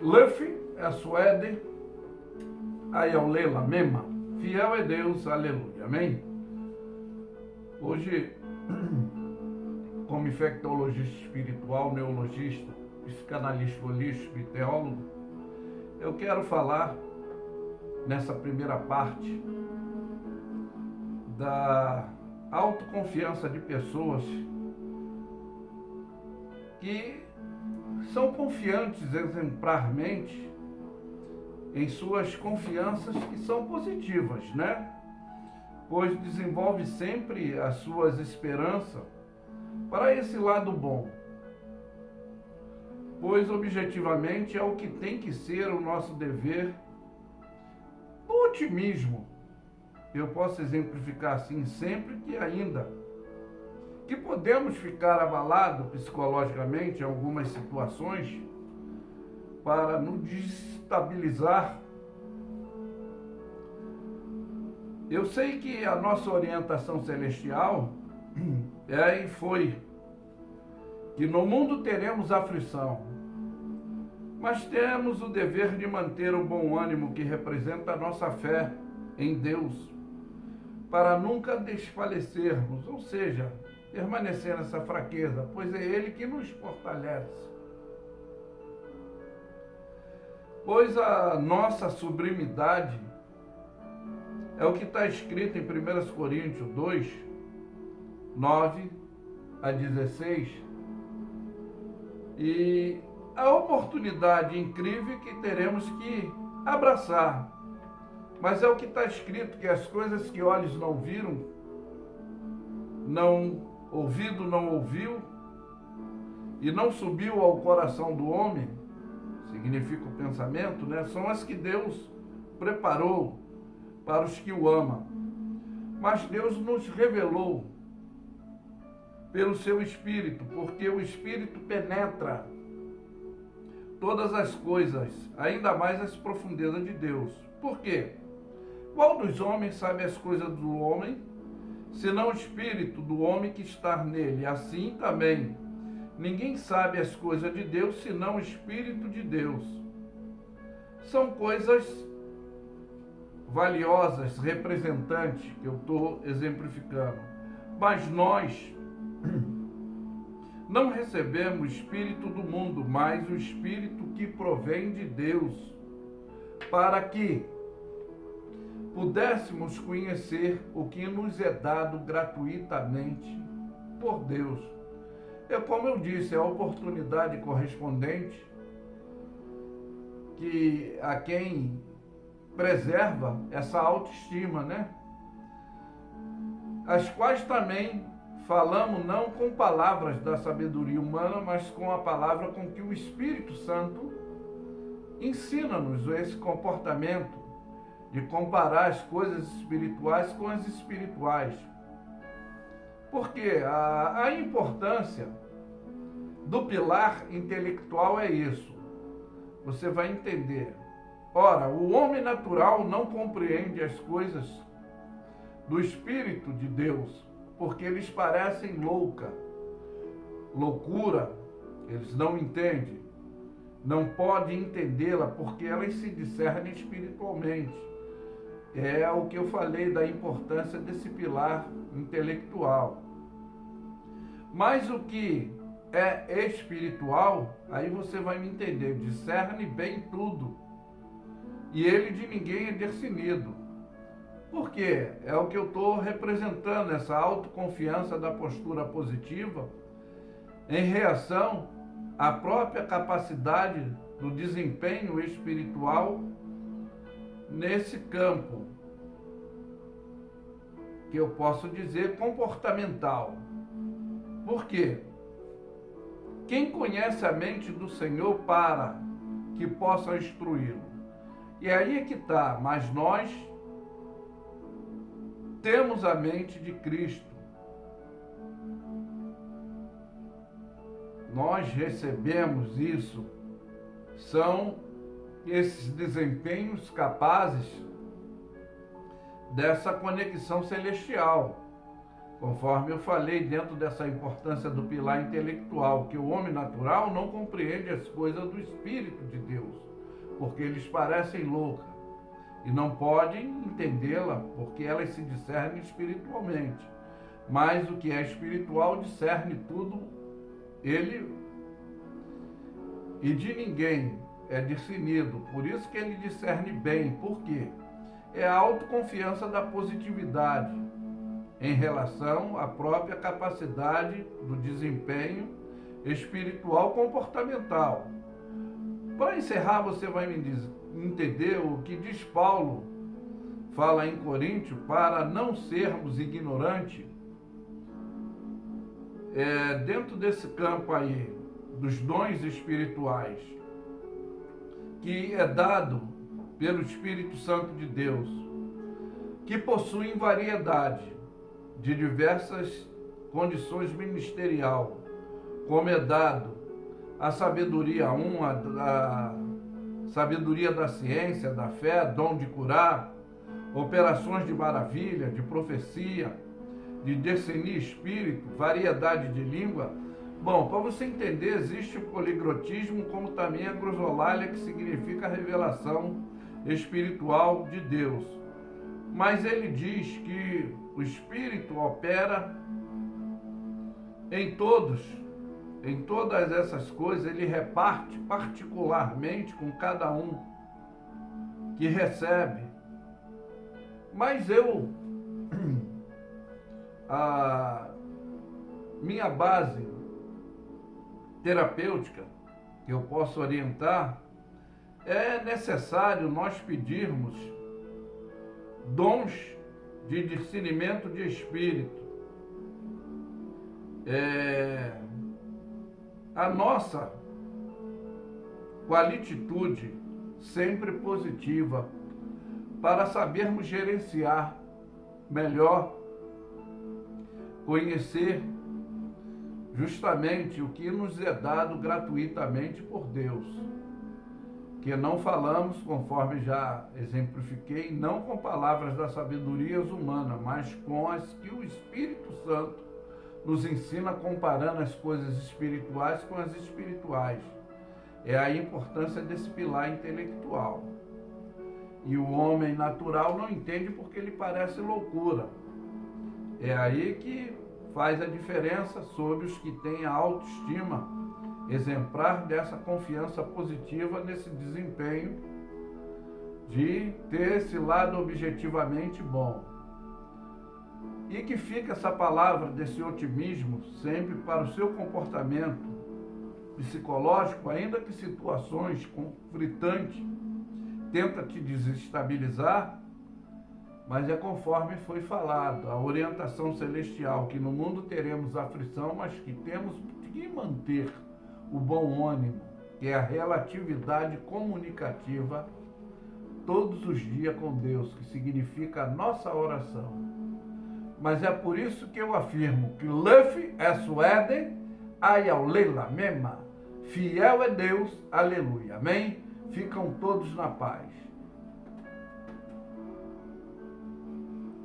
Luffy é Suede, Ayalela Mema. Fiel é Deus, aleluia, amém? Hoje, como infectologista espiritual, neurologista, psicanalista holístico e teólogo, eu quero falar nessa primeira parte da autoconfiança de pessoas que são confiantes exemplarmente em suas confianças que são positivas, né? Pois desenvolve sempre as suas esperanças para esse lado bom. Pois objetivamente é o que tem que ser o nosso dever. O otimismo, eu posso exemplificar assim sempre que podemos ficar abalados psicologicamente em algumas situações para nos desestabilizar. Eu sei que a nossa orientação celestial e foi que no mundo teremos aflição, mas temos o dever de manter o bom ânimo que representa a nossa fé em Deus, para nunca desfalecermos, ou seja, permanecer nessa fraqueza, pois é Ele que nos fortalece. Pois a nossa sublimidade é o que está escrito em 1 Coríntios 2, 9 a 16, e a oportunidade incrível que teremos que abraçar. Mas é o que está escrito, que as coisas que olhos não viram, ouvido não ouviu, e não subiu ao coração do homem, significa o pensamento, né? São as que Deus preparou para os que o amam. Mas Deus nos revelou pelo seu Espírito, porque o Espírito penetra todas as coisas, ainda mais as profundezas de Deus. Por quê? Qual dos homens sabe as coisas do homem, senão o Espírito do homem que está nele? Assim também, ninguém sabe as coisas de Deus, senão o Espírito de Deus. São coisas valiosas, representantes, que eu estou exemplificando. Mas nós não recebemos o Espírito do mundo, mas o Espírito que provém de Deus, para que pudéssemos conhecer o que nos é dado gratuitamente por Deus. É como eu disse, é a oportunidade correspondente que a quem preserva essa autoestima, né? As quais também falamos não com palavras da sabedoria humana, mas com a palavra com que o Espírito Santo ensina-nos esse comportamento de comparar as coisas espirituais com as espirituais. Porque a importância do pilar intelectual é isso. Você vai entender. Ora, o homem natural não compreende as coisas do Espírito de Deus, porque eles parecem loucura, eles não entendem, não podem entendê-la, porque elas se discernem espiritualmente. É o que eu falei da importância desse pilar intelectual. Mas o que é espiritual, aí você vai me entender, discerne bem tudo, e ele de ninguém é discernido. Por quê? É o que eu estou representando, essa autoconfiança da postura positiva em reação à própria capacidade do desempenho espiritual nesse campo, que eu posso dizer comportamental. Por quê? Quem conhece a mente do Senhor para que possa instruí-lo? E aí é que está, mas nós temos a mente de Cristo. Nós recebemos isso. São esses desempenhos capazes dessa conexão celestial. Conforme eu falei dentro dessa importância do pilar intelectual, que o homem natural não compreende as coisas do Espírito de Deus, porque eles parecem loucas e não podem entendê-la, porque elas se discernem espiritualmente. Mas o que é espiritual discerne tudo, ele e de ninguém é discernido. Por isso que ele discerne bem. Por quê? É a autoconfiança da positividade em relação à própria capacidade do desempenho espiritual comportamental. Para encerrar, você vai me entender o que diz Paulo, fala em Coríntios, para não sermos ignorantes, dentro desse campo aí, dos dons espirituais, que é dado pelo Espírito Santo de Deus, que possuem variedade de diversas condições ministerial, como é dado a sabedoria a sabedoria da ciência, da fé, dom de curar, operações de maravilha, de profecia, de discernir espírito, variedade de língua. Bom, para você entender, existe o poliglotismo, como também a grosolalia, que significa a revelação espiritual de Deus. Mas ele diz que o Espírito opera em todas essas coisas, ele reparte particularmente com cada um que recebe. Mas a minha base terapêutica, que eu posso orientar, é necessário nós pedirmos dons de discernimento de espírito. A nossa qualititude sempre positiva, para sabermos gerenciar melhor, conhecer justamente o que nos é dado gratuitamente por Deus, que não falamos, conforme já exemplifiquei, não com palavras da sabedoria humana, mas com as que o Espírito Santo nos ensina, comparando as coisas espirituais com as espirituais. É a importância desse pilar intelectual. E o homem natural não entende porque ele parece loucura. É aí que faz a diferença sobre os que têm a autoestima exemplar dessa confiança positiva nesse desempenho de ter esse lado objetivamente bom. E que fica essa palavra desse otimismo sempre para o seu comportamento psicológico, ainda que situações conflitantes tenta te desestabilizar, mas é conforme foi falado, a orientação celestial, que no mundo teremos aflição, mas que temos que manter o bom ânimo, que é a relatividade comunicativa todos os dias com Deus, que significa a nossa oração. Mas é por isso que eu afirmo que Luffy é Suede, Ayaulela Mema, fiel é Deus, aleluia, amém? Ficam todos na paz.